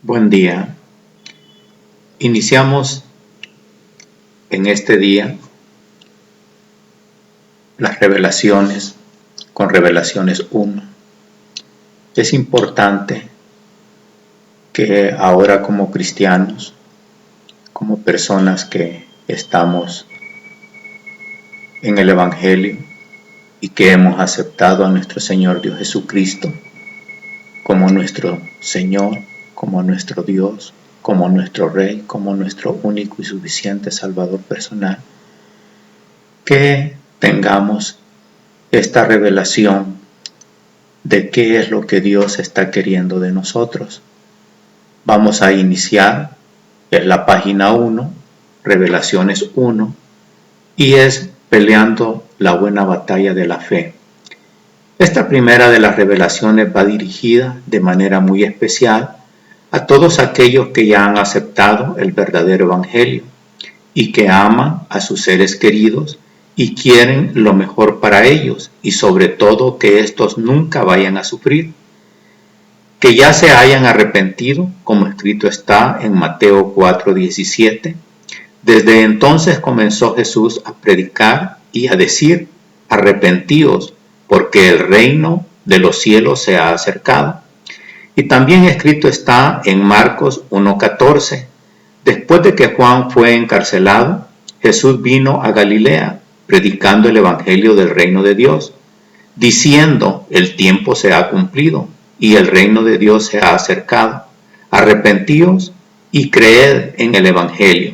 Buen día. Iniciamos en este día las revelaciones con Revelaciones 1. Es importante que ahora como cristianos, como personas que estamos en el Evangelio y que hemos aceptado a nuestro Señor Dios Jesucristo como nuestro Señor, como nuestro Dios, como nuestro Rey, como nuestro único y suficiente Salvador personal, que tengamos esta revelación de qué es lo que Dios está queriendo de nosotros. Vamos a iniciar en la página 1, Revelaciones 1, y es peleando la buena batalla de la fe. Esta primera de las revelaciones va dirigida de manera muy especial a todos aquellos que ya han aceptado el verdadero Evangelio y que aman a sus seres queridos y quieren lo mejor para ellos y sobre todo que estos nunca vayan a sufrir, que ya se hayan arrepentido, como escrito está en Mateo 4:17. Desde entonces comenzó Jesús a predicar y a decir: arrepentíos, porque el reino de los cielos se ha acercado. Y también escrito está en Marcos 1:14. Después de que Juan fue encarcelado, Jesús vino a Galilea, predicando el evangelio del reino de Dios, diciendo: el tiempo se ha cumplido y el reino de Dios se ha acercado. Arrepentíos y creed en el evangelio.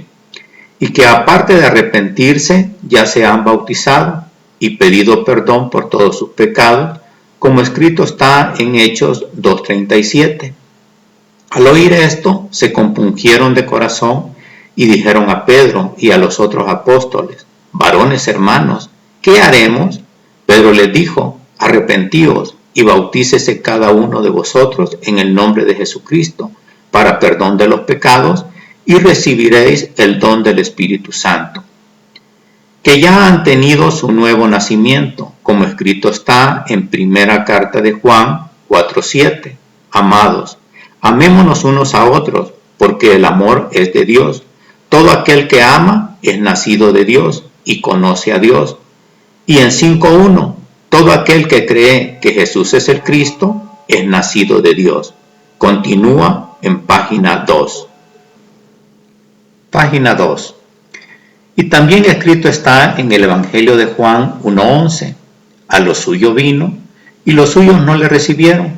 Y que aparte de arrepentirse, ya se han bautizado y pedido perdón por todos sus pecados, como escrito está en Hechos 2:37. Al oír esto, se compungieron de corazón y dijeron a Pedro y a los otros apóstoles: varones hermanos, ¿qué haremos? Pedro les dijo: arrepentíos y bautícese cada uno de vosotros en el nombre de Jesucristo para perdón de los pecados, y recibiréis el don del Espíritu Santo. Que ya han tenido su nuevo nacimiento, como escrito está en primera carta de Juan 4:7. Amados, amémonos unos a otros, porque el amor es de Dios. Todo aquel que ama es nacido de Dios y conoce a Dios. Y en 5:1, todo aquel que cree que Jesús es el Cristo es nacido de Dios. Continúa en página 2. Página 2. Y también escrito está en el Evangelio de Juan 1:11. A lo suyo vino, y los suyos no le recibieron,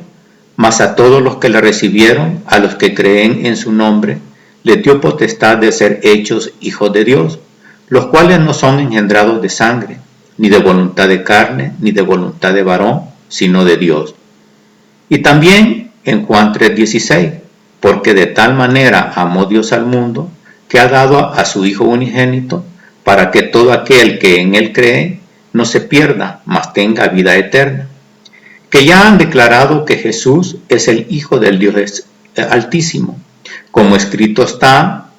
mas a todos los que le recibieron, a los que creen en su nombre, les dio potestad de ser hechos hijos de Dios, los cuales no son engendrados de sangre, ni de voluntad de carne, ni de voluntad de varón, sino de Dios. Y también en Juan 3:16, porque de tal manera amó Dios al mundo, que ha dado a su Hijo unigénito, para que todo aquel que en él cree no se pierda, mas tenga vida eterna. Que ya han declarado que Jesús es el Hijo del Dios Altísimo, como escrito está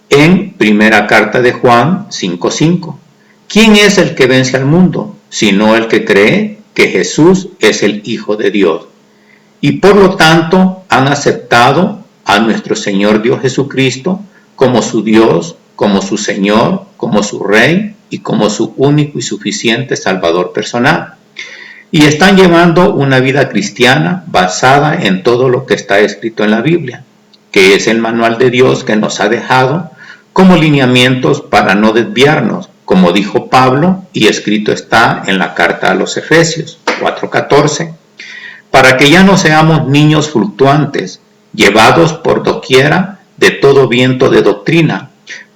en primera carta de Juan 5:5. ¿Quién es el que vence al mundo, sino el que cree que Jesús es el Hijo de Dios? Y por lo tanto han aceptado a nuestro Señor Dios Jesucristo como su Dios, como su Señor, como su Rey y como su único y suficiente Salvador personal. Y están llevando una vida cristiana basada en todo lo que está escrito en la Biblia, que es el manual de Dios que nos ha dejado como lineamientos para no desviarnos, como dijo Pablo y escrito está en la carta a los Efesios 4:14, para que ya no seamos niños fluctuantes, llevados por doquiera de todo viento de doctrina,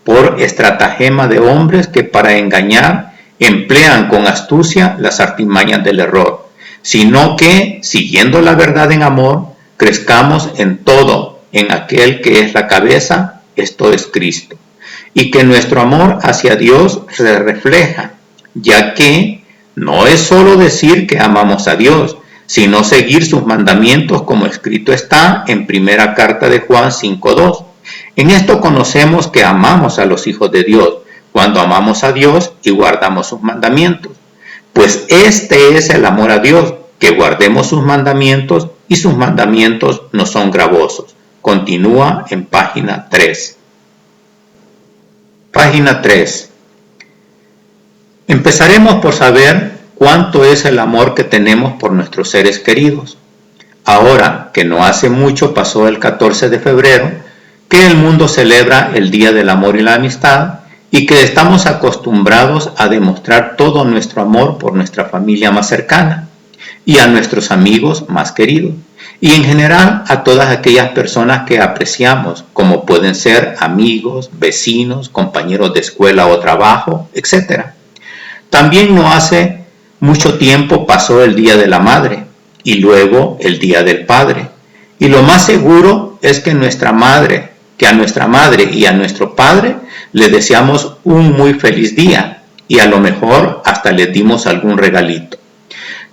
por estratagema de hombres que para engañar emplean con astucia las artimañas del error, sino que, siguiendo la verdad en amor, crezcamos en todo en aquel que es la cabeza, esto es Cristo, y que nuestro amor hacia Dios se refleja, ya que no es solo decir que amamos a Dios, sino seguir sus mandamientos, como escrito está en primera carta de Juan 5:2. En esto conocemos que amamos a los hijos de Dios, cuando amamos a Dios y guardamos sus mandamientos. Pues este es el amor a Dios, que guardemos sus mandamientos, y sus mandamientos no son gravosos, continúa en página 3. Página 3. Empezaremos por saber cuánto es el amor que tenemos por nuestros seres queridos. Ahora que no hace mucho pasó el 14 de febrero, que el mundo celebra el Día del Amor y la Amistad, y que estamos acostumbrados a demostrar todo nuestro amor por nuestra familia más cercana y a nuestros amigos más queridos, y en general a todas aquellas personas que apreciamos, como pueden ser amigos, vecinos, compañeros de escuela o trabajo, etc. También no hace mucho tiempo pasó el Día de la Madre y luego el Día del Padre, y lo más seguro es que a nuestra madre y a nuestro padre le deseamos un muy feliz día y a lo mejor hasta les dimos algún regalito.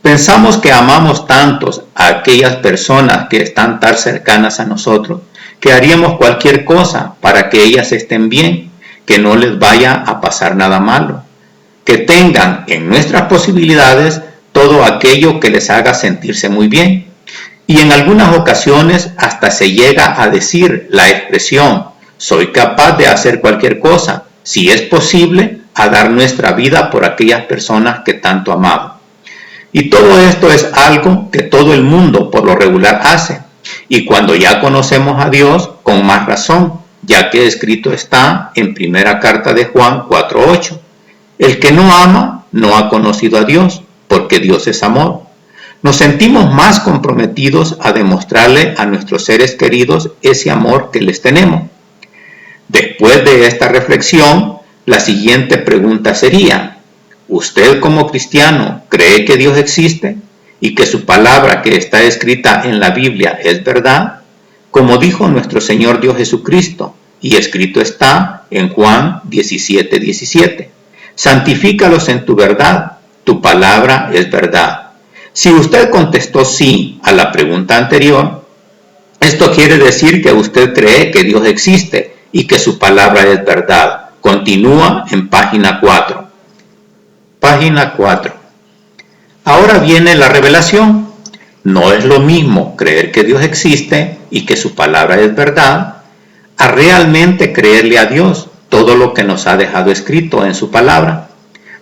Pensamos que amamos tantos a aquellas personas que están tan cercanas a nosotros que haríamos cualquier cosa para que ellas estén bien, que no les vaya a pasar nada malo, que tengan en nuestras posibilidades todo aquello que les haga sentirse muy bien. Y en algunas ocasiones hasta se llega a decir la expresión: soy capaz de hacer cualquier cosa, si es posible, a dar nuestra vida por aquellas personas que tanto amamos. Y todo esto es algo que todo el mundo por lo regular hace, y cuando ya conocemos a Dios, con más razón, ya que escrito está en primera carta de Juan 4:8, el que no ama no ha conocido a Dios, porque Dios es amor. Nos sentimos más comprometidos a demostrarle a nuestros seres queridos ese amor que les tenemos. Después de esta reflexión, la siguiente pregunta sería: ¿usted como cristiano cree que Dios existe y que su palabra que está escrita en la Biblia es verdad? Como dijo nuestro Señor Dios Jesucristo, y escrito está en Juan 17:17. Santifícalos en tu verdad, tu palabra es verdad. Si usted contestó sí a la pregunta anterior, esto quiere decir que usted cree que Dios existe y que su palabra es verdad. Continúa en página 4. Página 4. Ahora viene la revelación. No es lo mismo creer que Dios existe y que su palabra es verdad, a realmente creerle a Dios todo lo que nos ha dejado escrito en su palabra.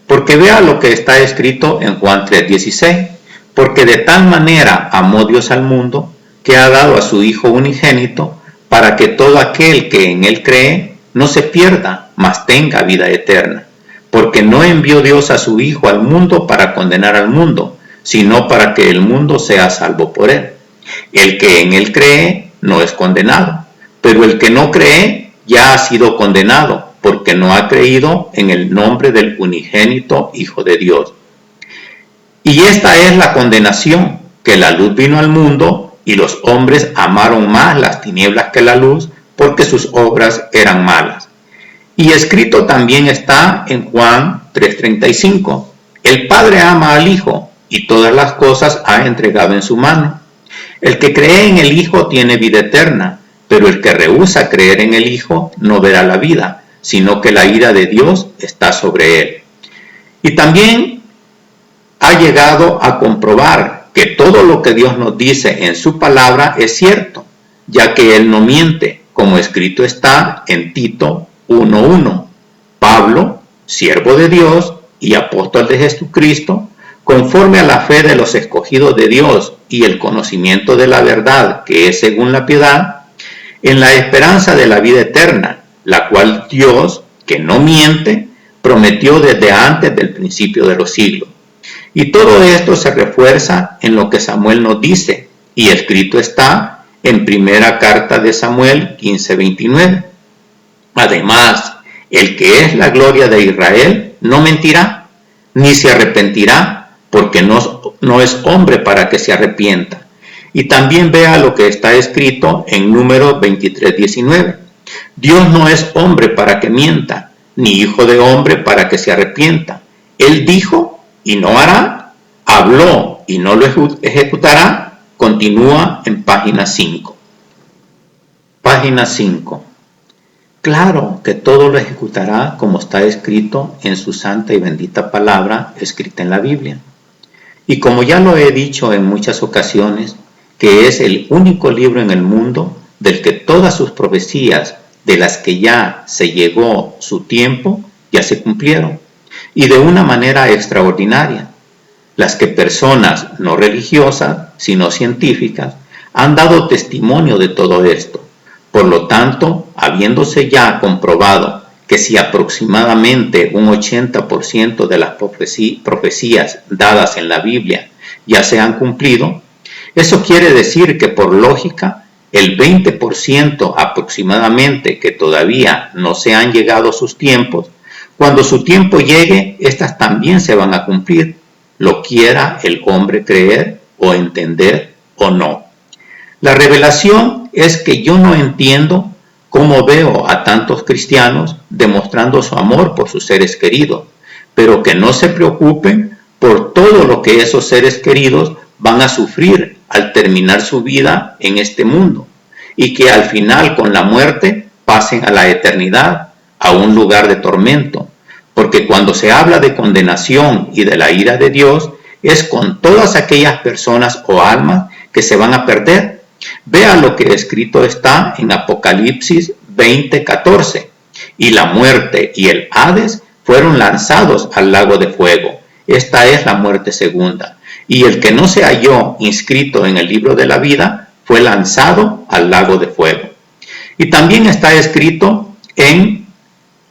Porque vea lo que está escrito en Juan 3:16. Porque de tal manera amó Dios al mundo, que ha dado a su Hijo unigénito, para que todo aquel que en él cree no se pierda, mas tenga vida eterna. Porque no envió Dios a su Hijo al mundo para condenar al mundo, sino para que el mundo sea salvo por él. El que en él cree no es condenado, pero el que no cree ya ha sido condenado, porque no ha creído en el nombre del unigénito Hijo de Dios. Y esta es la condenación, que la luz vino al mundo y los hombres amaron más las tinieblas que la luz, porque sus obras eran malas. Y escrito también está en Juan 3:35, el Padre ama al Hijo y todas las cosas ha entregado en su mano. El que cree en el Hijo tiene vida eterna, pero el que rehúsa creer en el Hijo no verá la vida, sino que la ira de Dios está sobre él. Y también ha llegado a comprobar que todo lo que Dios nos dice en su palabra es cierto, ya que Él no miente, como escrito está en Tito 1:1. Pablo, siervo de Dios y apóstol de Jesucristo, conforme a la fe de los escogidos de Dios y el conocimiento de la verdad que es según la piedad, en la esperanza de la vida eterna, la cual Dios, que no miente, prometió desde antes del principio de los siglos. Y todo esto se refuerza en lo que Samuel nos dice, y escrito está en primera carta de Samuel 15:29. Además, el que es la gloria de Israel no mentirá, ni se arrepentirá, porque no es hombre para que se arrepienta. Y también vea lo que está escrito en Números 23:19. Dios no es hombre para que mienta, ni hijo de hombre para que se arrepienta. Él dijo y no hará, habló y no lo ejecutará. Continúa en página 5. Página 5. Claro que todo lo ejecutará como está escrito en su santa y bendita palabra escrita en la Biblia. Y como ya lo he dicho en muchas ocasiones, que es el único libro en el mundo del que todas sus profecías, de las que ya se llegó su tiempo, ya se cumplieron, y de una manera extraordinaria. Las que personas no religiosas, sino científicas, han dado testimonio de todo esto. Por lo tanto, habiéndose ya comprobado que si aproximadamente un 80% de las profecías dadas en la Biblia ya se han cumplido, eso quiere decir que por lógica, el 20% aproximadamente que todavía no se han llegado sus tiempos, cuando su tiempo llegue, estas también se van a cumplir, lo quiera el hombre creer o entender o no. La revelación es que yo no entiendo cómo veo a tantos cristianos demostrando su amor por sus seres queridos, pero que no se preocupen por todo lo que esos seres queridos van a sufrir al terminar su vida en este mundo, y que al final con la muerte pasen a la eternidad, a un lugar de tormento, porque cuando se habla de condenación y de la ira de Dios, es con todas aquellas personas o almas que se van a perder. Vea lo que escrito está en Apocalipsis 20:14. Y la muerte y el Hades fueron lanzados al lago de fuego. Esta es la muerte segunda. Y el que no se halló inscrito en el libro de la vida fue lanzado al lago de fuego. Y también está escrito en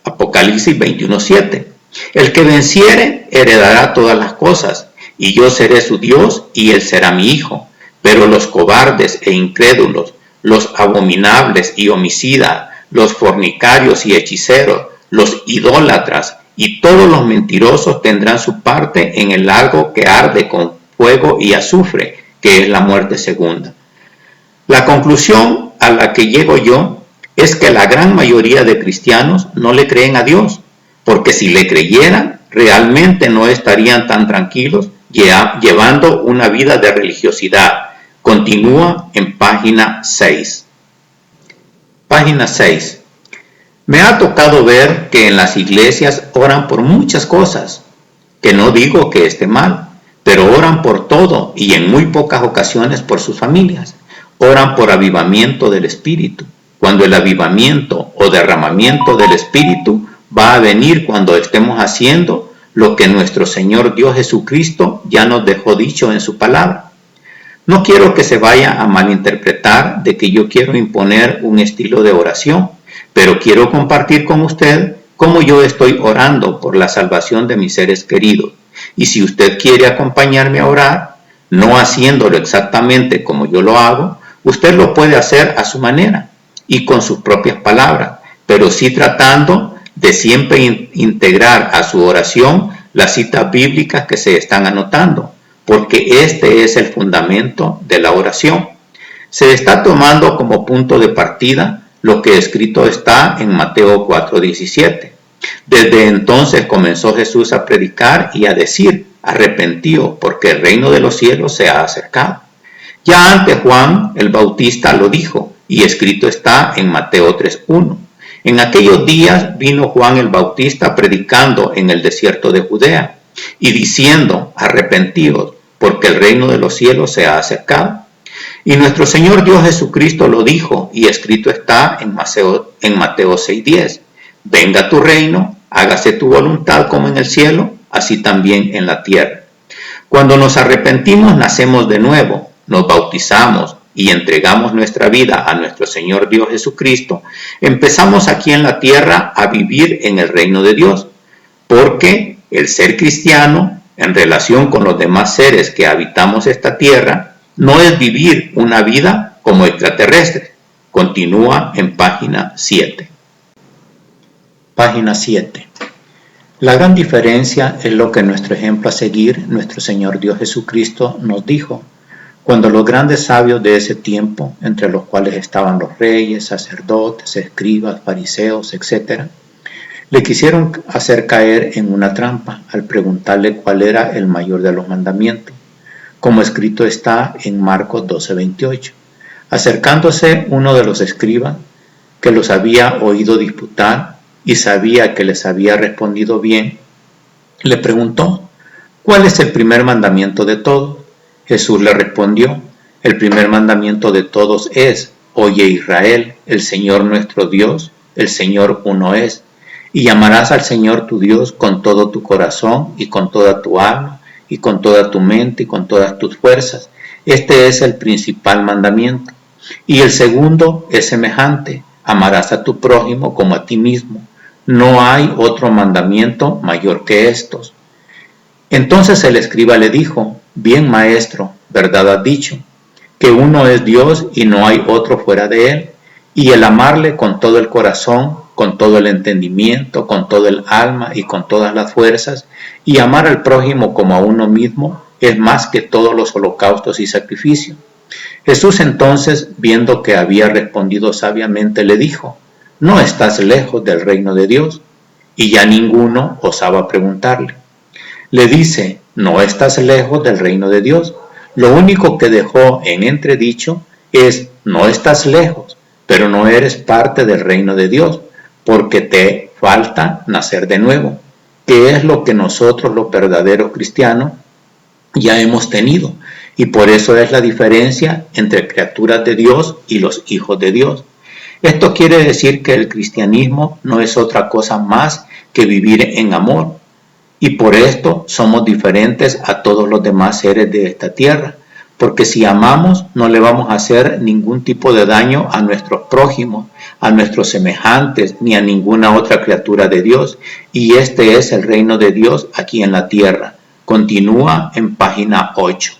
Apocalipsis 21:7. El que venciere heredará todas las cosas, y yo seré su Dios y él será mi hijo. Pero los cobardes e incrédulos, los abominables y homicidas, los fornicarios y hechiceros, los idólatras y todos los mentirosos tendrán su parte en el lago que arde con fuego y azufre, que es la muerte segunda. La conclusión a la que llego yo es que la gran mayoría de cristianos no le creen a Dios, porque si le creyeran, realmente no estarían tan tranquilos llevando una vida de religiosidad. Continúa en página 6. Página 6. Me ha tocado ver que en las iglesias oran por muchas cosas, que no digo que esté mal, pero oran por todo y en muy pocas ocasiones por sus familias. Oran por avivamiento del Espíritu, cuando el avivamiento o derramamiento del Espíritu va a venir cuando estemos haciendo lo que nuestro Señor Dios Jesucristo ya nos dejó dicho en su palabra. No quiero que se vaya a malinterpretar de que yo quiero imponer un estilo de oración, pero quiero compartir con usted cómo yo estoy orando por la salvación de mis seres queridos. Y si usted quiere acompañarme a orar, no haciéndolo exactamente como yo lo hago, usted lo puede hacer a su manera y con sus propias palabras, pero sí tratando de siempre integrar a su oración las citas bíblicas que se están anotando, porque este es el fundamento de la oración. Se está tomando como punto de partida lo que escrito está en Mateo 4:17. Desde entonces comenzó Jesús a predicar y a decir: arrepentíos, porque el reino de los cielos se ha acercado. Ya antes Juan el Bautista lo dijo, y escrito está en Mateo 3:1. En aquellos días vino Juan el Bautista predicando en el desierto de Judea y diciendo: arrepentíos, porque el reino de los cielos se ha acercado. Y nuestro Señor Dios Jesucristo lo dijo, y escrito está en Mateo 6:10. Venga tu reino, hágase tu voluntad como en el cielo, así también en la tierra. Cuando nos arrepentimos, nacemos de nuevo, nos bautizamos y entregamos nuestra vida a nuestro Señor Dios Jesucristo, empezamos aquí en la tierra a vivir en el reino de Dios, porque el ser cristiano, en relación con los demás seres que habitamos esta tierra, no es vivir una vida como extraterrestre. Continúa en página 7. Página 7. La gran diferencia es lo que nuestro ejemplo a seguir, nuestro Señor Dios Jesucristo, nos dijo, cuando los grandes sabios de ese tiempo, entre los cuales estaban los reyes, sacerdotes, escribas, fariseos, etc., le quisieron hacer caer en una trampa al preguntarle cuál era el mayor de los mandamientos, como escrito está en Marcos 12:28. Acercándose uno de los escribas, que los había oído disputar y sabía que les había respondido bien, le preguntó: ¿cuál es el primer mandamiento de todos? Jesús le respondió: el primer mandamiento de todos es: oye Israel, el Señor nuestro Dios, el Señor uno es. Y amarás al Señor tu Dios con todo tu corazón y con toda tu alma y con toda tu mente y con todas tus fuerzas. Este es el principal mandamiento. Y el segundo es semejante: amarás a tu prójimo como a ti mismo. No hay otro mandamiento mayor que estos. Entonces el escriba le dijo: bien, maestro, verdad has dicho, que uno es Dios y no hay otro fuera de él, y el amarle con todo el corazón, con todo el entendimiento, con todo el alma y con todas las fuerzas, y amar al prójimo como a uno mismo, es más que todos los holocaustos y sacrificios. Jesús entonces, viendo que había respondido sabiamente, le dijo: no estás lejos del reino de Dios. Y ya ninguno osaba preguntarle. Le dice: no estás lejos del reino de Dios. Lo único que dejó en entredicho es: no estás lejos, pero no eres parte del reino de Dios, porque te falta nacer de nuevo, que es lo que nosotros los verdaderos cristianos ya hemos tenido, y por eso es la diferencia entre criaturas de Dios y los hijos de Dios. Esto quiere decir que el cristianismo no es otra cosa más que vivir en amor, y por esto somos diferentes a todos los demás seres de esta tierra, porque si amamos no le vamos a hacer ningún tipo de daño a nuestros prójimos, a nuestros semejantes, ni a ninguna otra criatura de Dios, y este es el reino de Dios aquí en la tierra. Continúa en página 8.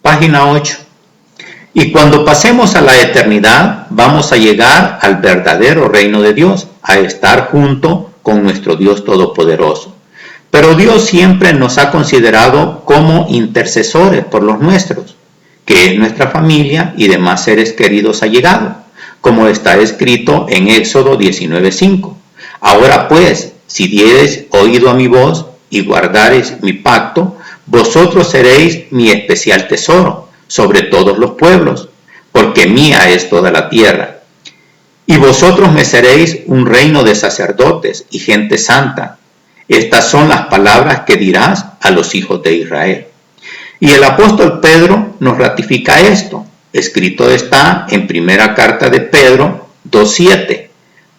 Página 8. Y cuando pasemos a la eternidad, vamos a llegar al verdadero reino de Dios, a estar junto con nuestro Dios Todopoderoso. Pero Dios siempre nos ha considerado como intercesores por los nuestros, que es nuestra familia y demás seres queridos allegados, como está escrito en Éxodo 19:5. Ahora pues, si diereis oído a mi voz y guardareis mi pacto, vosotros seréis mi especial tesoro sobre todos los pueblos, porque mía es toda la tierra. Y vosotros me seréis un reino de sacerdotes y gente santa. Estas son las palabras que dirás a los hijos de Israel. Y el apóstol Pedro nos ratifica esto. Escrito está en primera carta de Pedro 2:7.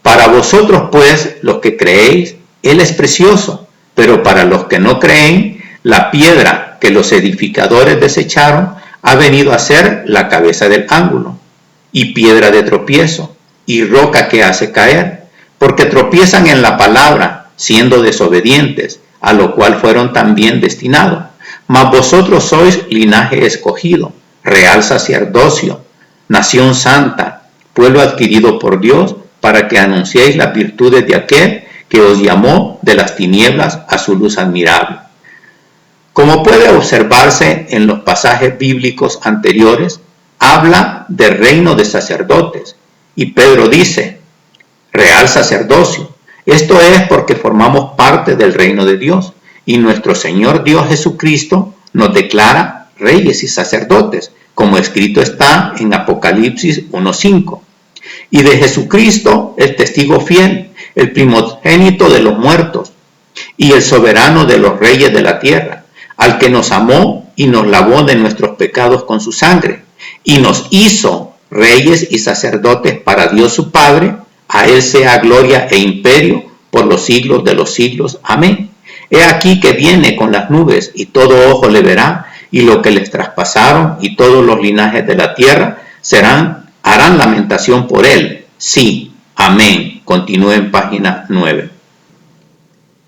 Para vosotros pues, los que creéis, él es precioso, pero para los que no creen, la piedra que los edificadores desecharon ha venido a ser la cabeza del ángulo, y piedra de tropiezo, y roca que hace caer, porque tropiezan en la palabra, siendo desobedientes, a lo cual fueron también destinados. Mas vosotros sois linaje escogido, real sacerdocio, nación santa, pueblo adquirido por Dios, para que anunciéis las virtudes de aquel que os llamó de las tinieblas a su luz admirable. Como puede observarse en los pasajes bíblicos anteriores, habla del reino de sacerdotes, y Pedro dice, real sacerdocio. Esto es porque formamos parte del reino de Dios, y nuestro Señor Dios Jesucristo nos declara reyes y sacerdotes, como escrito está en Apocalipsis 1:5. Y de Jesucristo, el testigo fiel, el primogénito de los muertos, y el soberano de los reyes de la tierra, al que nos amó y nos lavó de nuestros pecados con su sangre, y nos hizo reyes y sacerdotes para Dios su Padre. A él sea gloria e imperio por los siglos de los siglos. Amén. He aquí que viene con las nubes, y todo ojo le verá, y lo que les traspasaron, y todos los linajes de la tierra harán lamentación por él. Sí, amén. Continúe en página 9.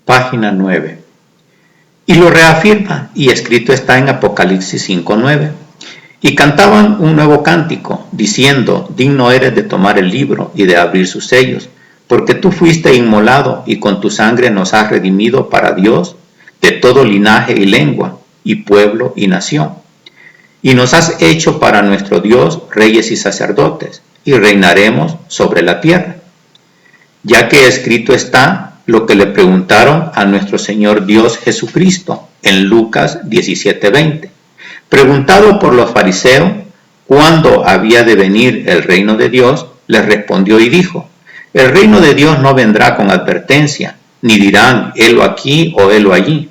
Página 9. Y lo reafirma, y escrito está en Apocalipsis 5:9. Y cantaban un nuevo cántico, diciendo, digno eres de tomar el libro y de abrir sus sellos, porque tú fuiste inmolado y con tu sangre nos has redimido para Dios de todo linaje y lengua y pueblo y nación. Y nos has hecho para nuestro Dios reyes y sacerdotes, y reinaremos sobre la tierra. Ya que escrito está lo que le preguntaron a nuestro Señor Dios Jesucristo en Lucas 17:20. Preguntado por los fariseos cuándo había de venir el reino de Dios, les respondió y dijo, el reino de Dios no vendrá con advertencia, ni dirán, helo aquí o helo allí,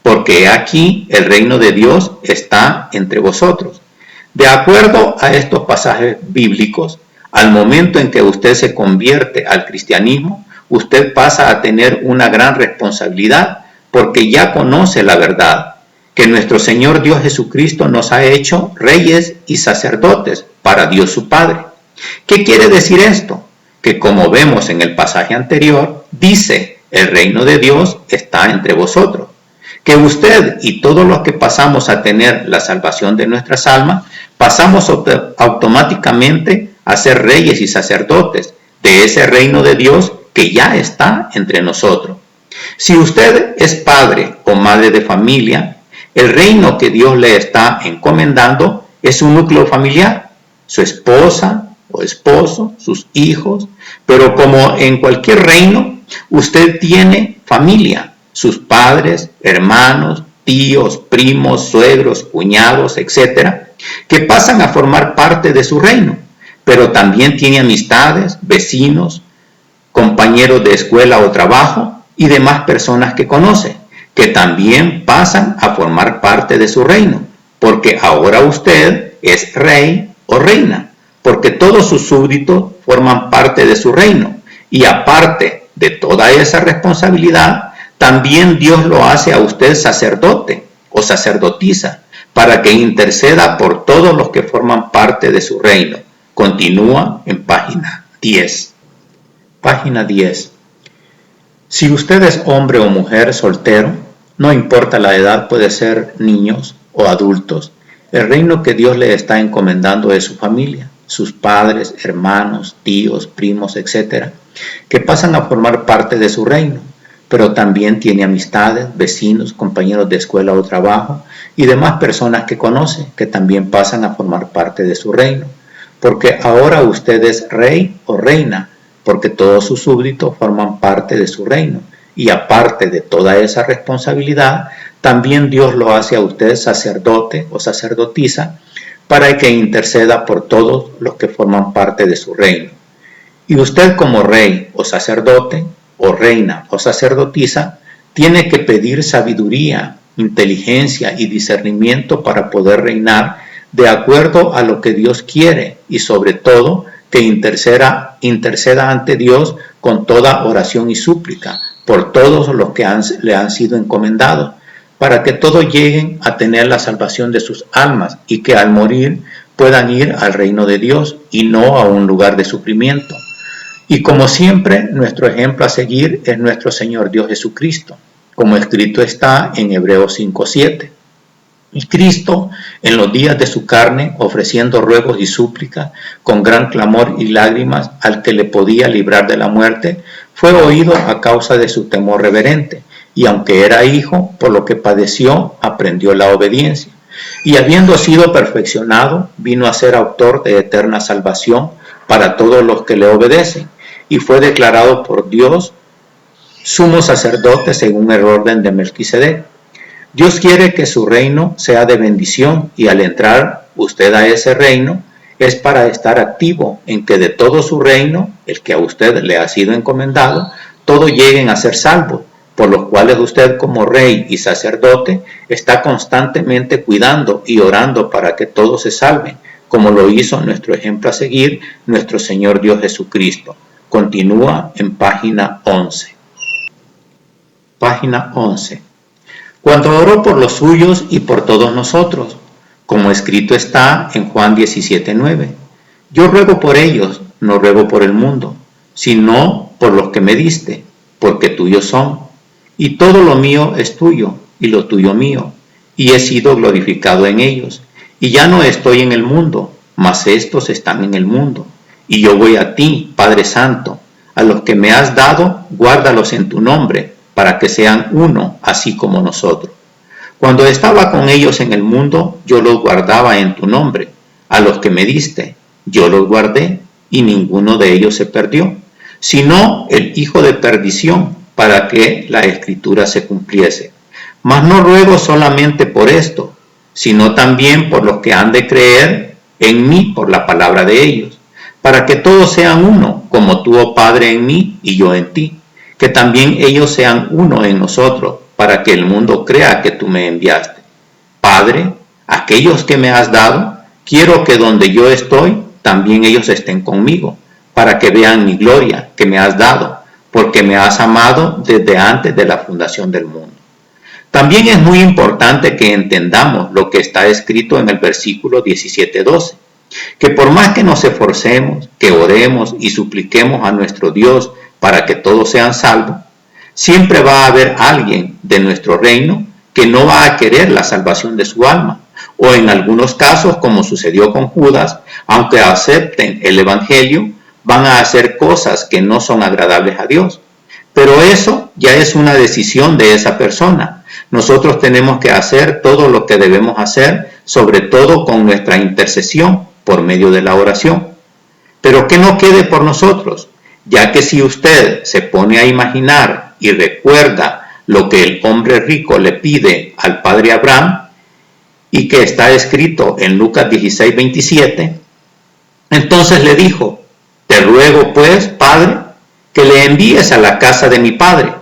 porque aquí el reino de Dios está entre vosotros. De acuerdo a estos pasajes bíblicos, al momento en que usted se convierte al cristianismo, usted pasa a tener una gran responsabilidad porque ya conoce la verdad, que nuestro Señor Dios Jesucristo nos ha hecho reyes y sacerdotes para Dios su Padre. ¿Qué quiere decir esto? Que como vemos en el pasaje anterior, dice, el reino de Dios está entre vosotros. Que usted y todos los que pasamos a tener la salvación de nuestras almas, pasamos automáticamente a ser reyes y sacerdotes de ese reino de Dios que ya está entre nosotros. Si usted es padre o madre de familia, el reino que Dios le está encomendando es su núcleo familiar, su esposa o esposo, sus hijos, pero como en cualquier reino, usted tiene familia, sus padres, hermanos, tíos, primos, suegros, cuñados, etc., que pasan a formar parte de su reino, pero también tiene amistades, vecinos, compañeros de escuela o trabajo y demás personas que conoce, que también pasan a formar parte de su reino, porque ahora usted es rey o reina, porque todos sus súbditos forman parte de su reino, y aparte de toda esa responsabilidad, también Dios lo hace a usted sacerdote o sacerdotisa, para que interceda por todos los que forman parte de su reino. Continúa en página 10. Página 10. Si usted es hombre o mujer soltero, no importa la edad, puede ser niños o adultos, el reino que Dios le está encomendando es su familia, sus padres, hermanos, tíos, primos, etc., que pasan a formar parte de su reino, pero también tiene amistades, vecinos, compañeros de escuela o trabajo y demás personas que conoce, que también pasan a formar parte de su reino, porque ahora usted es rey o reina, porque todos sus súbditos forman parte de su reino, y aparte de toda esa responsabilidad, también Dios lo hace a usted sacerdote o sacerdotisa, para que interceda por todos los que forman parte de su reino. Y usted como rey o sacerdote, o reina o sacerdotisa, tiene que pedir sabiduría, inteligencia y discernimiento para poder reinar de acuerdo a lo que Dios quiere, y sobre todo que interceda ante Dios con toda oración y súplica por todos los que le han sido encomendados, para que todos lleguen a tener la salvación de sus almas y que al morir puedan ir al reino de Dios y no a un lugar de sufrimiento. Y como siempre, nuestro ejemplo a seguir es nuestro Señor Dios Jesucristo, como escrito está en Hebreos 5:7. Y Cristo, en los días de su carne, ofreciendo ruegos y súplicas, con gran clamor y lágrimas al que le podía librar de la muerte, fue oído a causa de su temor reverente, y aunque era hijo, por lo que padeció, aprendió la obediencia. Y habiendo sido perfeccionado, vino a ser autor de eterna salvación para todos los que le obedecen, y fue declarado por Dios sumo sacerdote según el orden de Melquisedec. Dios quiere que su reino sea de bendición, y al entrar usted a ese reino es para estar activo en que de todo su reino, el que a usted le ha sido encomendado, todos lleguen a ser salvos, por los cuales usted como rey y sacerdote está constantemente cuidando y orando para que todos se salven, como lo hizo nuestro ejemplo a seguir, nuestro Señor Dios Jesucristo. Continúa en página 11. Página 11. Cuando oró por los suyos y por todos nosotros, como escrito está en Juan 17:9. Yo ruego por ellos, no ruego por el mundo, sino por los que me diste, porque tuyos son. Y todo lo mío es tuyo, y lo tuyo mío, y he sido glorificado en ellos. Y ya no estoy en el mundo, mas estos están en el mundo. Y yo voy a ti, Padre Santo, a los que me has dado, guárdalos en tu nombre, para que sean uno, así como nosotros. Cuando estaba con ellos en el mundo, yo los guardaba en tu nombre. A los que me diste, yo los guardé, y ninguno de ellos se perdió, sino el hijo de perdición, para que la escritura se cumpliese. Mas no ruego solamente por esto, sino también por los que han de creer en mí por la palabra de ellos, para que todos sean uno, como tú, oh Padre, en mí y yo en ti, que también ellos sean uno en nosotros, para que el mundo crea que tú me enviaste. Padre, aquellos que me has dado, quiero que donde yo estoy, también ellos estén conmigo, para que vean mi gloria que me has dado, porque me has amado desde antes de la fundación del mundo. También es muy importante que entendamos lo que está escrito en el versículo 17-12, que por más que nos esforcemos, que oremos y supliquemos a nuestro Dios para que todos sean salvos, siempre va a haber alguien de nuestro reino que no va a querer la salvación de su alma, o en algunos casos, como sucedió con Judas, aunque acepten el evangelio, van a hacer cosas que no son agradables a Dios. Pero eso ya es una decisión de esa persona. Nosotros tenemos que hacer todo lo que debemos hacer, sobre todo con nuestra intercesión por medio de la oración. Pero que no quede por nosotros, ya que si usted se pone a imaginar y recuerda lo que el hombre rico le pide al padre Abraham, y que está escrito en Lucas 16:27, entonces le dijo: te ruego pues, Padre, que le envíes a la casa de mi padre,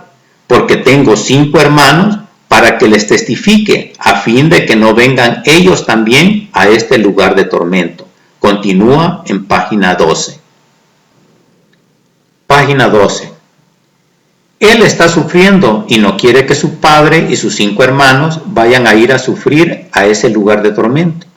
porque tengo 5 hermanos, para que les testifique, a fin de que no vengan ellos también a este lugar de tormento. Continúa en página 12. Página 12. Él está sufriendo y no quiere que su padre y sus 5 hermanos vayan a ir a sufrir a ese lugar de tormento.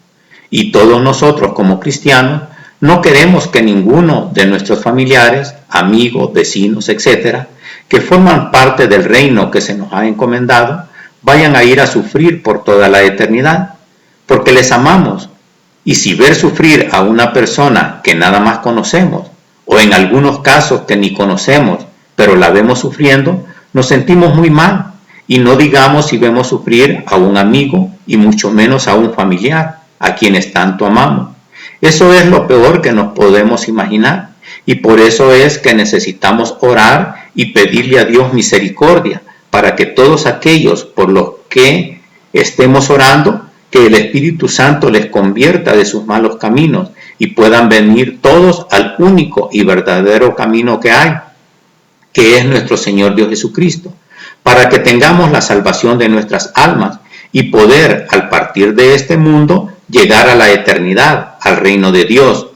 Y todos nosotros como cristianos no queremos que ninguno de nuestros familiares, amigos, vecinos, etc., que forman parte del reino que se nos ha encomendado, vayan a ir a sufrir por toda la eternidad, porque les amamos. Y si ver sufrir a una persona que nada más conocemos, o en algunos casos que ni conocemos, pero la vemos sufriendo, nos sentimos muy mal, y no digamos si vemos sufrir a un amigo y mucho menos a un familiar, a quienes tanto amamos. Eso es lo peor que nos podemos imaginar, y por eso es que necesitamos orar y pedirle a Dios misericordia, para que todos aquellos por los que estemos orando, que el Espíritu Santo les convierta de sus malos caminos y puedan venir todos al único y verdadero camino que hay, que es nuestro Señor Dios Jesucristo, para que tengamos la salvación de nuestras almas y poder, al partir de este mundo, llegar a la eternidad, al reino de Dios,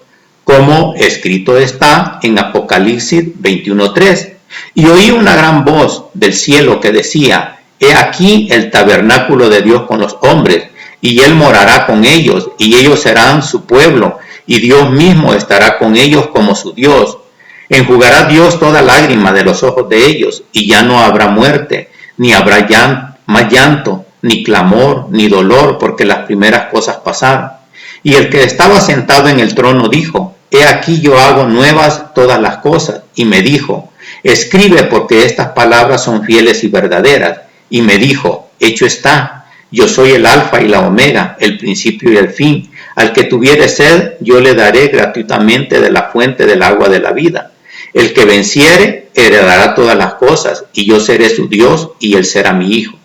como escrito está en Apocalipsis 21:3. Y oí una gran voz del cielo que decía: he aquí el tabernáculo de Dios con los hombres, y Él morará con ellos, y ellos serán su pueblo, y Dios mismo estará con ellos como su Dios. Enjugará Dios toda lágrima de los ojos de ellos, y ya no habrá muerte, ni habrá más llanto, ni clamor, ni dolor, porque las primeras cosas pasaron. Y el que estaba sentado en el trono dijo: he aquí yo hago nuevas todas las cosas. Y me dijo: escribe, porque estas palabras son fieles y verdaderas. Y me dijo: hecho está, yo soy el alfa y la omega, el principio y el fin. Al que tuviere sed, yo le daré gratuitamente de la fuente del agua de la vida. El que venciere, heredará todas las cosas, y yo seré su Dios, y él será mi hijo.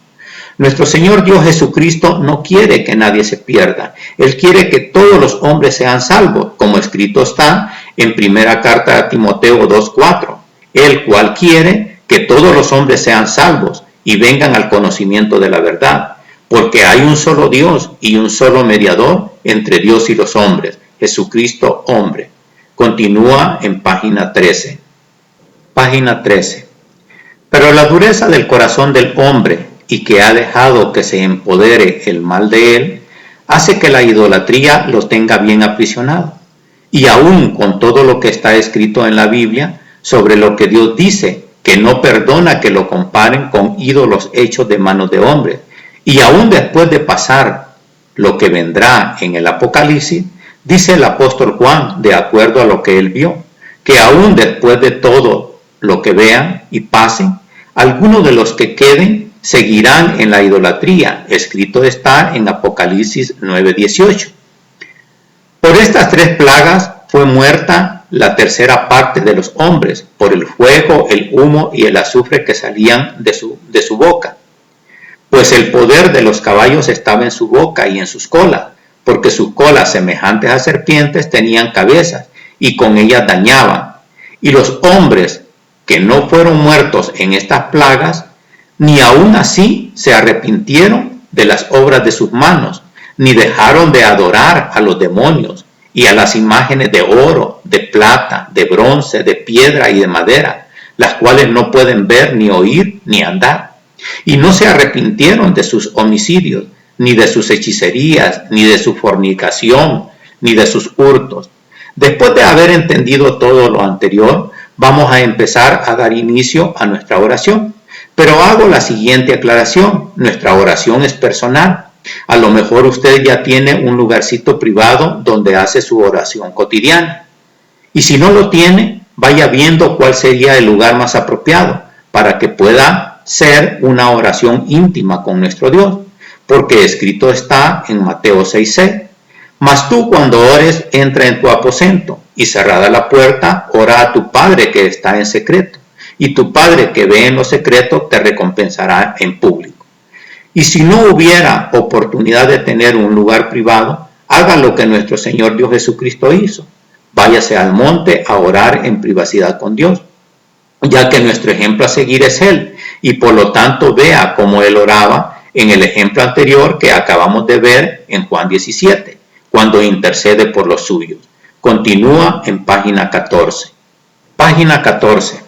Nuestro Señor Dios Jesucristo no quiere que nadie se pierda. Él quiere que todos los hombres sean salvos, como escrito está en primera carta a Timoteo 2:4. El cual quiere que todos los hombres sean salvos y vengan al conocimiento de la verdad, porque hay un solo Dios y un solo mediador entre Dios y los hombres, Jesucristo hombre. Continúa en página 13. Página 13. Pero la dureza del corazón del hombre, y que ha dejado que se empodere el mal de él, hace que la idolatría lo tenga bien aprisionado. Y aún con todo lo que está escrito en la Biblia sobre lo que Dios dice, que no perdona que lo comparen con ídolos hechos de manos de hombres, y aún después de pasar lo que vendrá en el Apocalipsis, dice el apóstol Juan, de acuerdo a lo que él vio, que aún después de todo lo que vean y pasen, algunos de los que queden seguirán en la idolatría. Escrito está en Apocalipsis 9:18. Por estas 3 plagas fue muerta la tercera parte de los hombres, por el fuego, el humo y el azufre que salían de su boca. Pues el poder de los caballos estaba en su boca y en sus colas, porque sus colas semejantes a serpientes tenían cabezas, y con ellas dañaban. Y los hombres que no fueron muertos en estas plagas, ni aún así se arrepintieron de las obras de sus manos, ni dejaron de adorar a los demonios y a las imágenes de oro, de plata, de bronce, de piedra y de madera, las cuales no pueden ver, ni oír, ni andar. Y no se arrepintieron de sus homicidios, ni de sus hechicerías, ni de su fornicación, ni de sus hurtos. Después de haber entendido todo lo anterior, vamos a empezar a dar inicio a nuestra oración. Pero hago la siguiente aclaración: nuestra oración es personal. A lo mejor usted ya tiene un lugarcito privado donde hace su oración cotidiana. Y si no lo tiene, vaya viendo cuál sería el lugar más apropiado para que pueda ser una oración íntima con nuestro Dios. Porque escrito está en Mateo 6:6. Mas tú, cuando ores, entra en tu aposento y cerrada la puerta, ora a tu Padre que está en secreto. Y tu Padre que ve en lo secreto te recompensará en público. Y si no hubiera oportunidad de tener un lugar privado, haga lo que nuestro Señor Dios Jesucristo hizo. Váyase al monte a orar en privacidad con Dios, ya que nuestro ejemplo a seguir es Él, y por lo tanto vea cómo Él oraba en el ejemplo anterior que acabamos de ver en Juan 17, cuando intercede por los suyos. Continúa en página 14. Página 14.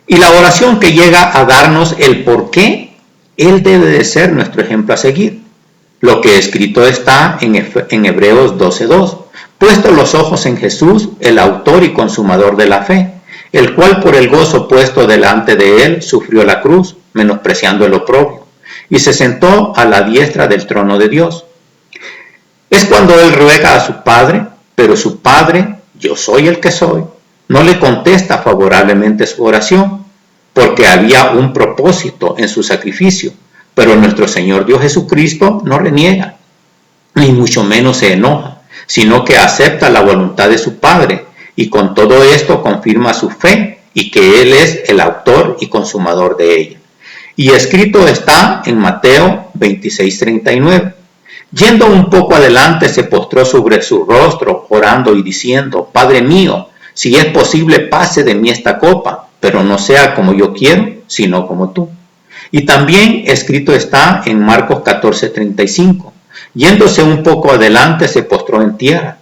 Y la oración que llega a darnos el por qué Él debe de ser nuestro ejemplo a seguir. Lo que escrito está en Hebreos 12:2. Puesto los ojos en Jesús, el autor y consumador de la fe, el cual por el gozo puesto delante de Él sufrió la cruz, menospreciando el oprobio, y se sentó a la diestra del trono de Dios. Es cuando Él ruega a su Padre, pero su Padre, yo soy el que soy, no le contesta favorablemente su oración, porque había un propósito en su sacrificio, pero nuestro Señor Dios Jesucristo no reniega, ni mucho menos se enoja, sino que acepta la voluntad de su Padre, y con todo esto confirma su fe, y que Él es el autor y consumador de ella. Y escrito está en Mateo 26:39. Yendo un poco adelante, se postró sobre su rostro, orando y diciendo: Padre mío, si es posible, pase de mí esta copa, pero no sea como yo quiero, sino como tú. Y también escrito está en Marcos 14:35. Yéndose un poco adelante, se postró en tierra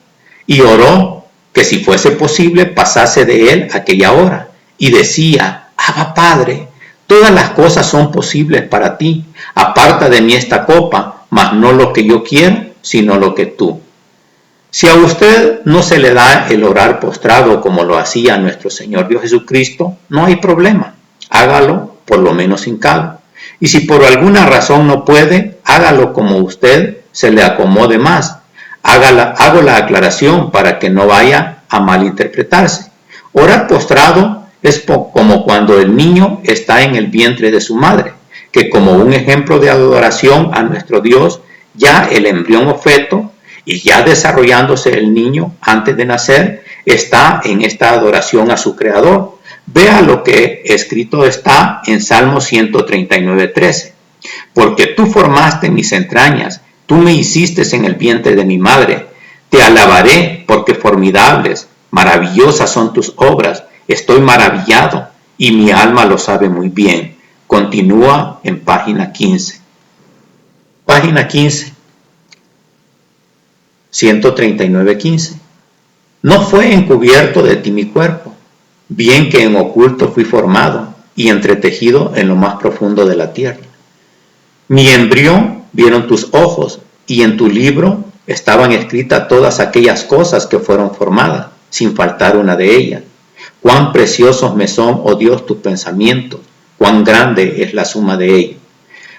y oró que si fuese posible pasase de él aquella hora. Y decía: Abba Padre, todas las cosas son posibles para ti. Aparta de mí esta copa, mas no lo que yo quiero, sino lo que tú. Si a usted no se le da el orar postrado como lo hacía nuestro Señor Dios Jesucristo, no hay problema. Hágalo por lo menos hincado. Y si por alguna razón no puede, hágalo como usted se le acomode más. Hago la aclaración para que no vaya a malinterpretarse. Orar postrado es como cuando el niño está en el vientre de su madre, que como un ejemplo de adoración a nuestro Dios, ya el embrión o feto, y ya desarrollándose el niño antes de nacer, está en esta adoración a su Creador. Vea lo que escrito está en Salmo 139:13. Porque tú formaste mis entrañas, tú me hiciste en el vientre de mi madre. Te alabaré porque formidables, maravillosas son tus obras. Estoy maravillado y mi alma lo sabe muy bien. Continúa en página 15. Página 15. 139:15. No fue encubierto de ti mi cuerpo, bien que en oculto fui formado y entretejido en lo más profundo de la tierra. Mi embrión vieron tus ojos, y en tu libro estaban escritas todas aquellas cosas que fueron formadas, sin faltar una de ellas. Cuán preciosos me son, oh Dios, tus pensamientos, cuán grande es la suma de ellos.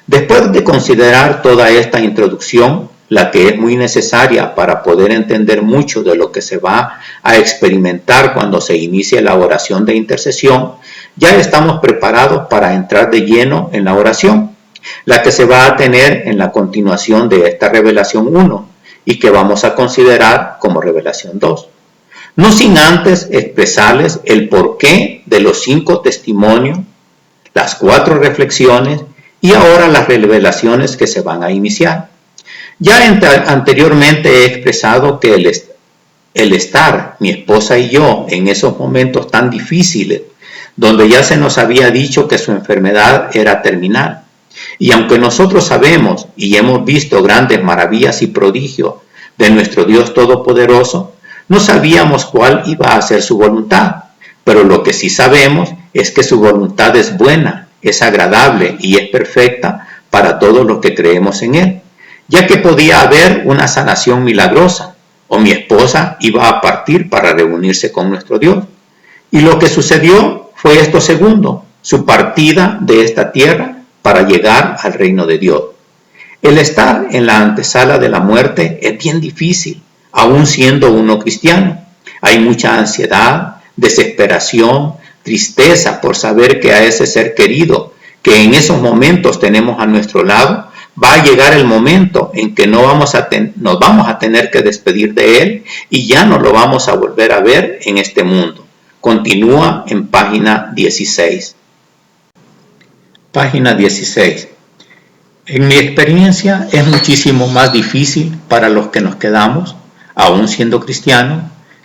Después de considerar toda esta introducción, la que es muy necesaria para poder entender mucho de lo que se va a experimentar cuando se inicie la oración de intercesión, ya estamos preparados para entrar de lleno en la oración, la que se va a tener en la continuación de esta revelación 1 y que vamos a considerar como revelación 2. No sin antes expresarles el porqué de los 5 testimonios, las 4 reflexiones y ahora las revelaciones que se van a iniciar. Ya anteriormente he expresado que el estar, mi esposa y yo, en esos momentos tan difíciles, donde ya se nos había dicho que su enfermedad era terminal, Y aunque nosotros sabemos y hemos visto grandes maravillas y prodigios de nuestro Dios Todopoderoso, no sabíamos cuál iba a ser su voluntad. Pero lo que sí sabemos es que su voluntad es buena, es agradable y es perfecta para todos los que creemos en Él, ya que podía haber una sanación milagrosa, o mi esposa iba a partir para reunirse con nuestro Dios. Y lo que sucedió fue esto segundo, su partida de esta tierra para llegar al reino de Dios. El estar en la antesala de la muerte es bien difícil, aun siendo uno cristiano. Hay mucha ansiedad, desesperación, tristeza por saber que a ese ser querido que en esos momentos tenemos a nuestro lado, va a llegar el momento en que nos vamos a tener que despedir de él y ya no lo vamos a volver a ver en este mundo. Continúa en página 16. Página 16. En mi experiencia es muchísimo más difícil para los que nos quedamos, aún siendo cristianos,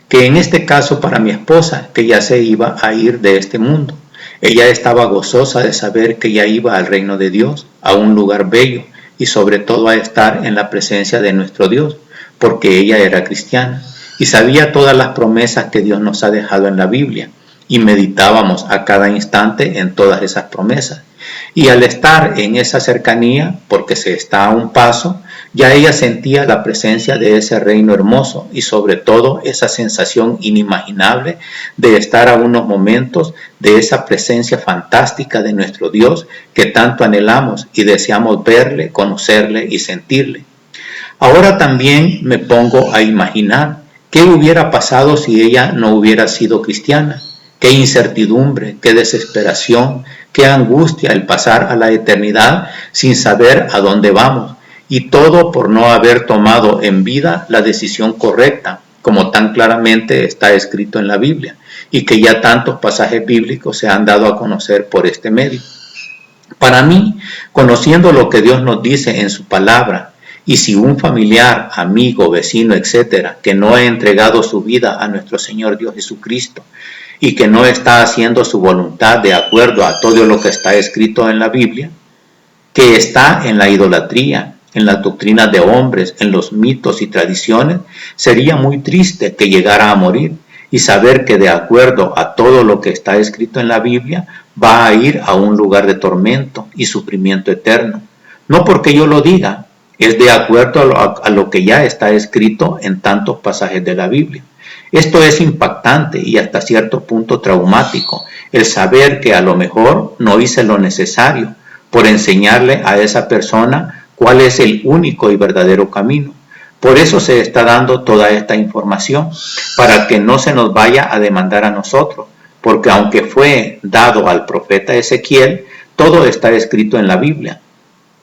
que en este caso para mi esposa, que ya se iba a ir de este mundo. Ella estaba gozosa de saber que ya iba al reino de Dios, a un lugar bello y sobre todo a estar en la presencia de nuestro Dios, porque ella era cristiana y sabía todas las promesas que Dios nos ha dejado en la Biblia y meditábamos a cada instante en todas esas promesas. Y al estar en esa cercanía, porque se está a un paso, ya ella sentía la presencia de ese reino hermoso y sobre todo esa sensación inimaginable de estar a unos momentos de esa presencia fantástica de nuestro Dios que tanto anhelamos y deseamos verle, conocerle y sentirle. Ahora también me pongo a imaginar qué hubiera pasado si ella no hubiera sido cristiana. Qué incertidumbre, qué desesperación, qué angustia el pasar a la eternidad sin saber a dónde vamos. Y todo por no haber tomado en vida la decisión correcta, como tan claramente está escrito en la Biblia, y que ya tantos pasajes bíblicos se han dado a conocer por este medio. Para mí, conociendo lo que Dios nos dice en su palabra, y si un familiar, amigo, vecino, etcétera, que no ha entregado su vida a nuestro Señor Dios Jesucristo, y que no está haciendo su voluntad de acuerdo a todo lo que está escrito en la Biblia, que está en la idolatría, en las doctrinas de hombres, en los mitos y tradiciones, sería muy triste que llegara a morir y saber que de acuerdo a todo lo que está escrito en la Biblia, va a ir a un lugar de tormento y sufrimiento eterno. No porque yo lo diga, es de acuerdo a lo que ya está escrito en tantos pasajes de la Biblia. Esto es impactante y hasta cierto punto traumático, el saber que a lo mejor no hice lo necesario por enseñarle a esa persona cuál es el único y verdadero camino. Por eso se está dando toda esta información, para que no se nos vaya a demandar a nosotros, porque aunque fue dado al profeta Ezequiel, todo está escrito en la Biblia.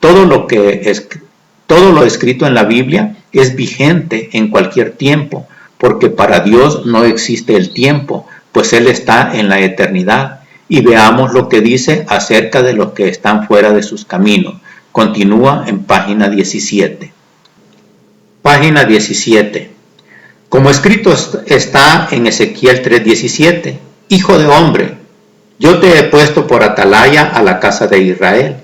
Todo lo escrito en la Biblia es vigente en cualquier tiempo, porque para Dios no existe el tiempo, pues Él está en la eternidad. Y veamos lo que dice acerca de los que están fuera de sus caminos. Continúa en página 17. Página 17. Como escrito está en Ezequiel 3:17, Hijo de hombre, yo te he puesto por atalaya a la casa de Israel.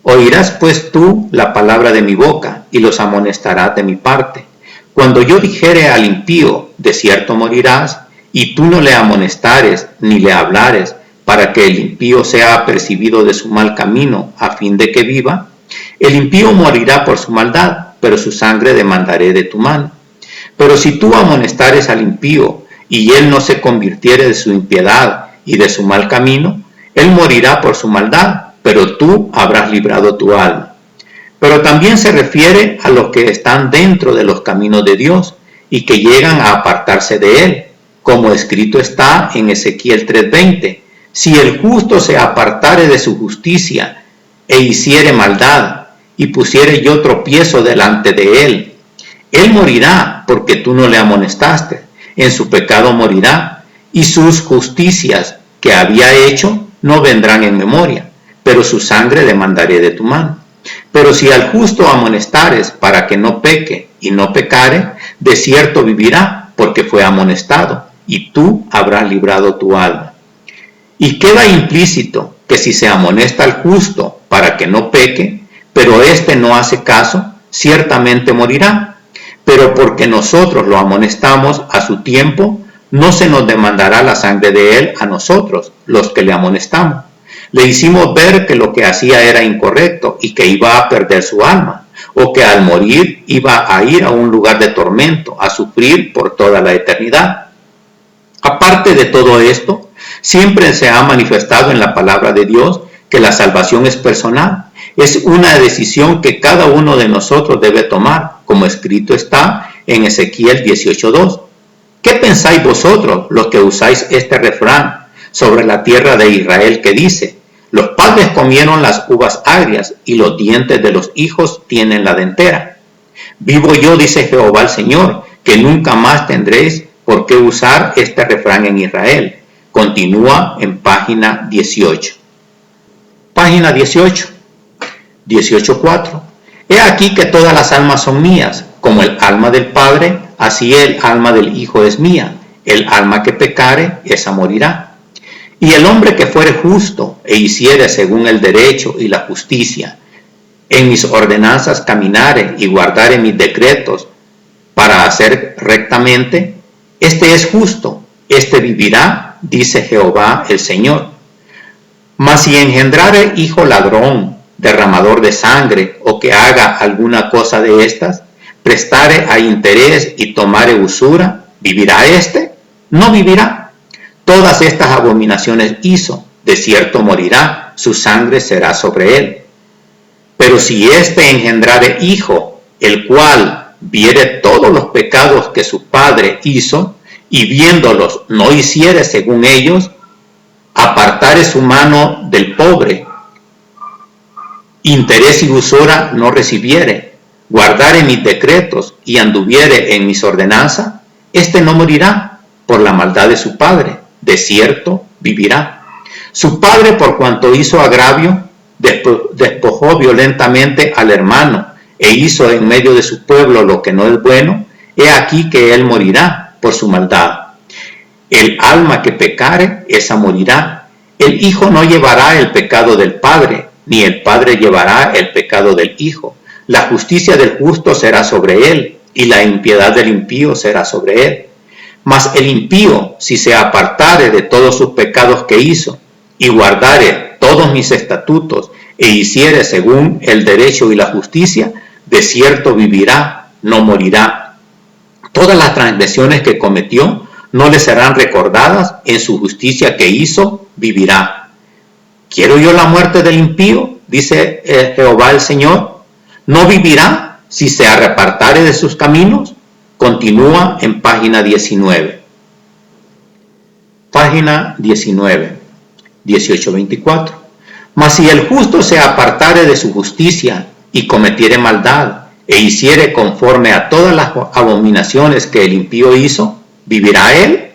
Oirás pues tú la palabra de mi boca y los amonestarás de mi parte. Cuando yo dijere al impío, de cierto morirás, y tú no le amonestares ni le hablares, para que el impío sea apercibido de su mal camino, a fin de que viva, el impío morirá por su maldad, pero su sangre demandaré de tu mano. Pero si tú amonestares al impío, y él no se convirtiere de su impiedad y de su mal camino, él morirá por su maldad, pero tú habrás librado tu alma. Pero también se refiere a los que están dentro de los caminos de Dios y que llegan a apartarse de él, como escrito está en Ezequiel 3:20. Si el justo se apartare de su justicia e hiciere maldad, y pusiere yo tropiezo delante de él, él morirá porque tú no le amonestaste, en su pecado morirá, y sus justicias que había hecho no vendrán en memoria, pero su sangre demandaré de tu mano. Pero si al justo amonestares para que no peque y no pecare, de cierto vivirá, porque fue amonestado, y tú habrás librado tu alma. Y queda implícito que si se amonesta al justo para que no peque, pero éste no hace caso, ciertamente morirá. Pero porque nosotros lo amonestamos a su tiempo, no se nos demandará la sangre de él a nosotros, los que le amonestamos. Le hicimos ver que lo que hacía era incorrecto y que iba a perder su alma, o que al morir iba a ir a un lugar de tormento, a sufrir por toda la eternidad. Aparte de todo esto, siempre se ha manifestado en la palabra de Dios que la salvación es personal. Es una decisión que cada uno de nosotros debe tomar, como escrito está en Ezequiel 18:2. ¿Qué pensáis vosotros, los que usáis este refrán sobre la tierra de Israel que dice: los padres comieron las uvas agrias y los dientes de los hijos tienen la dentera? Vivo yo, dice Jehová el Señor, que nunca más tendréis por qué usar este refrán en Israel. Continúa en página 18. Página 18. 18:4. He aquí que todas las almas son mías, como el alma del Padre, así el alma del Hijo es mía. El alma que pecare, esa morirá. Y el hombre que fuere justo e hiciere según el derecho y la justicia, en mis ordenanzas caminare y guardare mis decretos para hacer rectamente, este es justo, este vivirá, dice Jehová el Señor. Mas si engendrare hijo ladrón, derramador de sangre, o que haga alguna cosa de estas, prestare a interés y tomare usura, ¿vivirá éste? No vivirá. Todas estas abominaciones hizo, de cierto morirá, su sangre será sobre él. Pero si éste engendrare hijo, el cual viere todos los pecados que su padre hizo, y viéndolos no hiciere según ellos, apartare su mano del pobre, interés y usura no recibiere, guardare mis decretos y anduviere en mis ordenanzas, éste no morirá por la maldad de su padre, de cierto vivirá. Su padre, por cuanto hizo agravio, despojó violentamente al hermano e hizo en medio de su pueblo lo que no es bueno, he aquí que él morirá por su maldad. El alma que pecare, esa morirá. El hijo no llevará el pecado del padre, ni el padre llevará el pecado del hijo. La justicia del justo será sobre él, y la impiedad del impío será sobre él. Mas el impío, si se apartare de todos sus pecados que hizo, y guardare todos mis estatutos, e hiciere según el derecho y la justicia, de cierto vivirá, no morirá. Todas las transgresiones que cometió no le serán recordadas, en su justicia que hizo, vivirá. ¿Quiero yo la muerte del impío? Dice Jehová el Señor. ¿No vivirá si se apartare de sus caminos? Continúa en página 19. Página 19, 18:24. Mas si el justo se apartare de su justicia y cometiere maldad, e hiciere conforme a todas las abominaciones que el impío hizo, ¿vivirá él?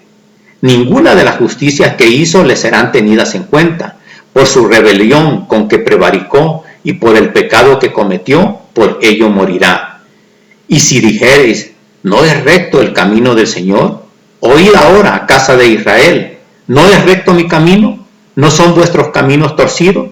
Ninguna de las justicias que hizo le serán tenidas en cuenta. Por su rebelión con que prevaricó y por el pecado que cometió, por ello morirá. Y si dijereis, ¿no es recto el camino del Señor? Oíd ahora, casa de Israel, ¿no es recto mi camino? ¿No son vuestros caminos torcidos?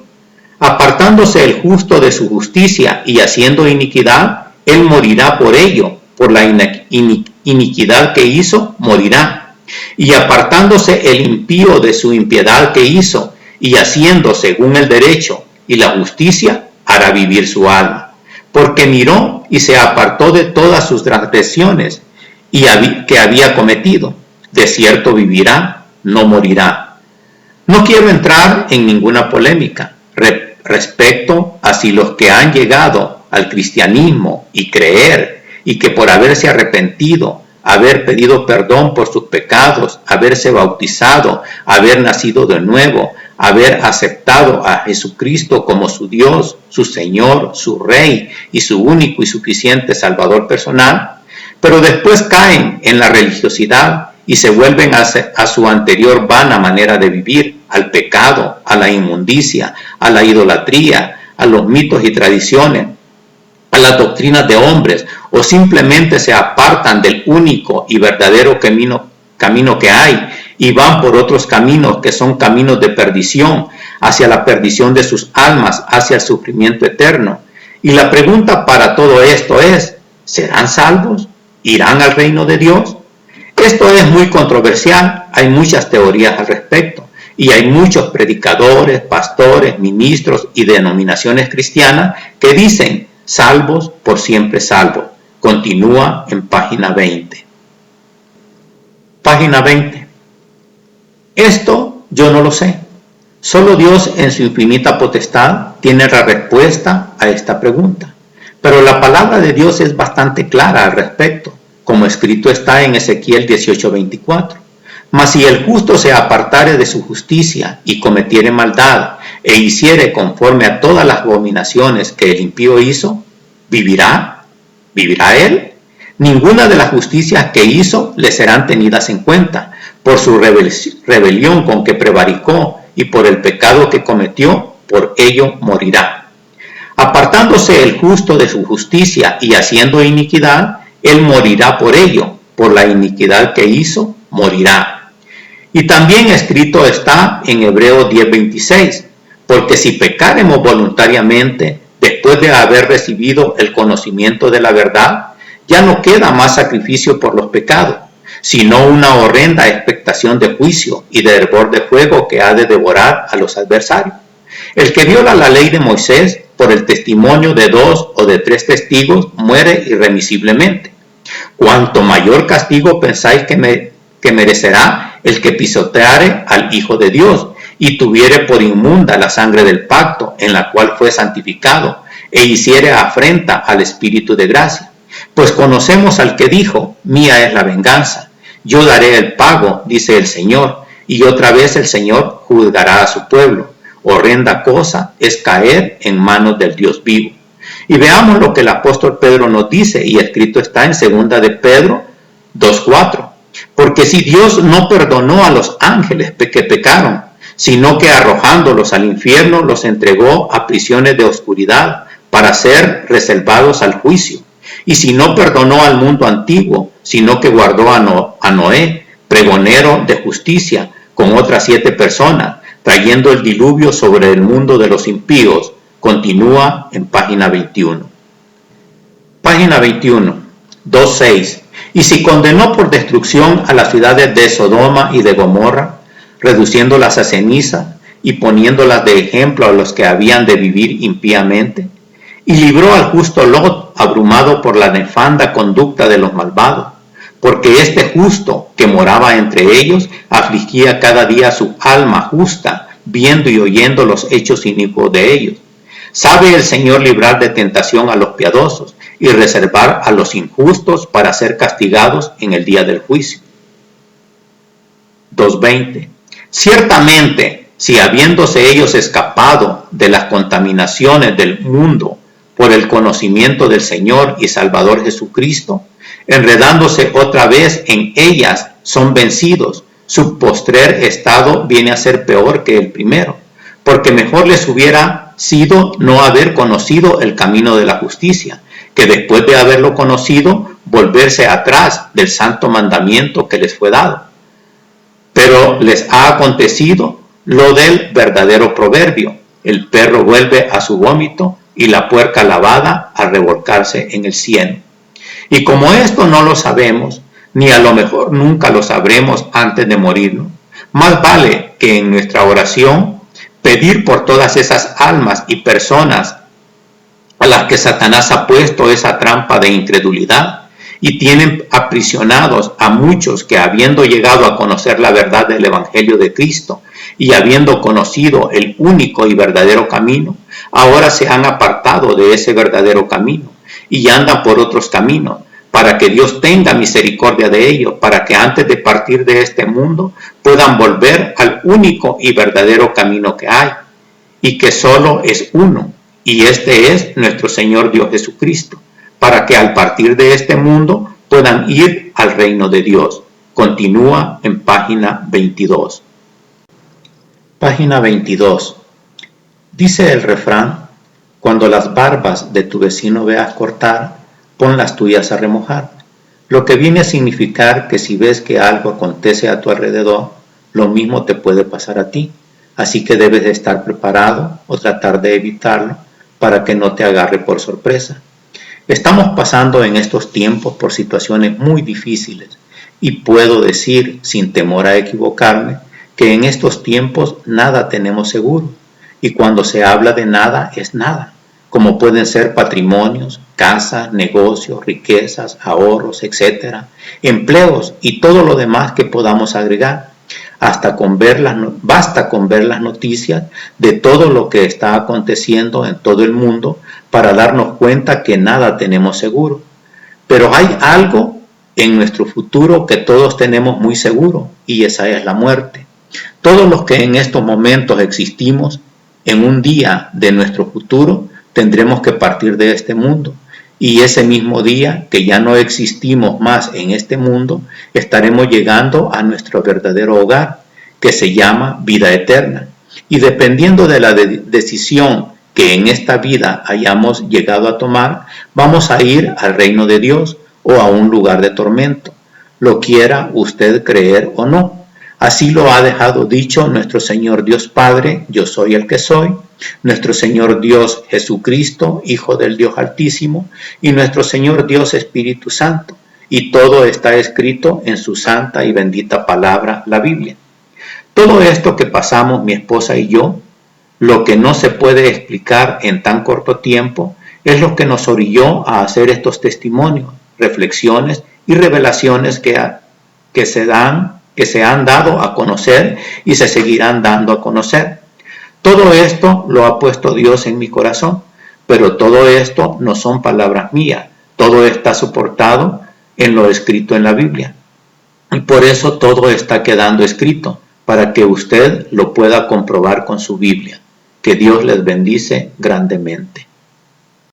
Apartándose el justo de su justicia y haciendo iniquidad, él morirá por ello, por la iniquidad que hizo, morirá. Y apartándose el impío de su impiedad que hizo, y haciendo según el derecho y la justicia, hará vivir su alma. Porque miró y se apartó de todas sus transgresiones que había cometido. De cierto vivirá, no morirá. No quiero entrar en ninguna polémica respecto a si los que han llegado al cristianismo y creer, y que por haberse arrepentido, haber pedido perdón por sus pecados, haberse bautizado, haber nacido de nuevo, haber aceptado a Jesucristo como su Dios, su Señor, su Rey y su único y suficiente Salvador personal, pero después caen en la religiosidad y se vuelven a su anterior vana manera de vivir, al pecado, a la inmundicia, a la idolatría, a los mitos y tradiciones, a las doctrinas de hombres, o simplemente se apartan del único y verdadero camino que hay, y van por otros caminos que son caminos de perdición, hacia la perdición de sus almas, hacia el sufrimiento eterno. Y la pregunta para todo esto es, ¿serán salvos? ¿Irán al reino de Dios? Esto es muy controversial, hay muchas teorías al respecto, y hay muchos predicadores, pastores, ministros y denominaciones cristianas que dicen, salvos por siempre salvos. Continúa en página 20. Página 20. Esto yo no lo sé. Solo Dios en su infinita potestad tiene la respuesta a esta pregunta. Pero la palabra de Dios es bastante clara al respecto, como escrito está en Ezequiel 18:24. Mas si el justo se apartare de su justicia y cometiere maldad e hiciere conforme a todas las abominaciones que el impío hizo, ¿vivirá? ¿Vivirá él? Ninguna de las justicias que hizo le serán tenidas en cuenta, por su rebelión con que prevaricó y por el pecado que cometió, por ello morirá. Apartándose el justo de su justicia y haciendo iniquidad, él morirá por ello, por la iniquidad que hizo, morirá. Y también escrito está en Hebreos 10:26, porque si pecáremos voluntariamente, después de haber recibido el conocimiento de la verdad, ya no queda más sacrificio por los pecados, sino una horrenda expectación de juicio y de hervor de fuego que ha de devorar a los adversarios. El que viola la ley de Moisés por el testimonio de 2 o de 3 testigos muere irremisiblemente. Cuanto mayor castigo pensáis que merecerá el que pisoteare al Hijo de Dios y tuviere por inmunda la sangre del pacto en la cual fue santificado e hiciere afrenta al Espíritu de gracia. Pues conocemos al que dijo, mía es la venganza, yo daré el pago, dice el Señor, y otra vez el Señor juzgará a su pueblo. Horrenda cosa es caer en manos del Dios vivo. Y veamos lo que el apóstol Pedro nos dice, y escrito está en 2 de Pedro 2:4. Porque si Dios no perdonó a los ángeles que pecaron, sino que arrojándolos al infierno los entregó a prisiones de oscuridad para ser reservados al juicio. Y si no perdonó al mundo antiguo, sino que guardó a Noé, pregonero de justicia, con otras 7 personas, trayendo el diluvio sobre el mundo de los impíos. Continúa en página 21. Página 21, 2:6. Y si condenó por destrucción a las ciudades de Sodoma y de Gomorra, reduciéndolas a ceniza y poniéndolas de ejemplo a los que habían de vivir impíamente, y libró al justo Lot, abrumado por la nefanda conducta de los malvados, porque este justo que moraba entre ellos afligía cada día su alma justa, viendo y oyendo los hechos inicuos de ellos. Sabe el Señor librar de tentación a los piadosos y reservar a los injustos para ser castigados en el día del juicio. 2:20. Ciertamente, si habiéndose ellos escapado de las contaminaciones del mundo por el conocimiento del Señor y Salvador Jesucristo, enredándose otra vez en ellas, son vencidos, su postrer estado viene a ser peor que el primero, porque mejor les hubiera sido no haber conocido el camino de la justicia, que después de haberlo conocido, volverse atrás del santo mandamiento que les fue dado. Pero les ha acontecido lo del verdadero proverbio: el perro vuelve a su vómito y la puerca lavada a revolcarse en el cieno. Y como esto no lo sabemos, ni a lo mejor nunca lo sabremos antes de morirnos, más vale que en nuestra oración pedir por todas esas almas y personas a las que Satanás ha puesto esa trampa de incredulidad y tienen aprisionados a muchos que, habiendo llegado a conocer la verdad del Evangelio de Cristo y habiendo conocido el único y verdadero camino, ahora se han apartado de ese verdadero camino y andan por otros caminos, para que Dios tenga misericordia de ellos, para que antes de partir de este mundo puedan volver al único y verdadero camino que hay, y que solo es uno, y este es nuestro Señor Dios Jesucristo, para que al partir de este mundo puedan ir al reino de Dios. Continúa en página 22. Página 22. Dice el refrán: cuando las barbas de tu vecino veas cortar, pon las tuyas a remojar. lo que viene a significar que si ves que algo acontece a tu alrededor, lo mismo te puede pasar a ti, así que debes de estar preparado o tratar de evitarlo para que no te agarre por sorpresa. Estamos pasando en estos tiempos por situaciones muy difíciles y puedo decir, sin temor a equivocarme, que en estos tiempos nada tenemos seguro, y cuando se habla de nada es nada, como pueden ser patrimonios, casas, negocios, riquezas, ahorros, etc., empleos y todo lo demás que podamos agregar. Basta con ver las noticias de todo lo que está aconteciendo en todo el mundo para darnos cuenta que nada tenemos seguro. Pero hay algo en nuestro futuro que todos tenemos muy seguro, y esa es la muerte. Todos los que en estos momentos existimos, en un día de nuestro futuro, tendremos que partir de este mundo. Y ese mismo día que ya no existimos más en este mundo, estaremos llegando a nuestro verdadero hogar, que se llama vida eterna. Y dependiendo de la decisión que en esta vida hayamos llegado a tomar, vamos a ir al reino de Dios o a un lugar de tormento, lo quiera usted creer o no. Así lo ha dejado dicho nuestro Señor Dios Padre, yo soy el que soy, nuestro Señor Dios Jesucristo, Hijo del Dios Altísimo, y nuestro Señor Dios Espíritu Santo. Y todo está escrito en su santa y bendita palabra, la Biblia. Todo esto que pasamos mi esposa y yo, lo que no se puede explicar en tan corto tiempo, es lo que nos orilló a hacer estos testimonios, reflexiones y revelaciones que se han dado a conocer y se seguirán dando a conocer. Todo esto lo ha puesto Dios en mi corazón, pero todo esto no son palabras mías, todo está soportado en lo escrito en la Biblia. Y por eso todo está quedando escrito, para que usted lo pueda comprobar con su Biblia. Que Dios les bendice grandemente.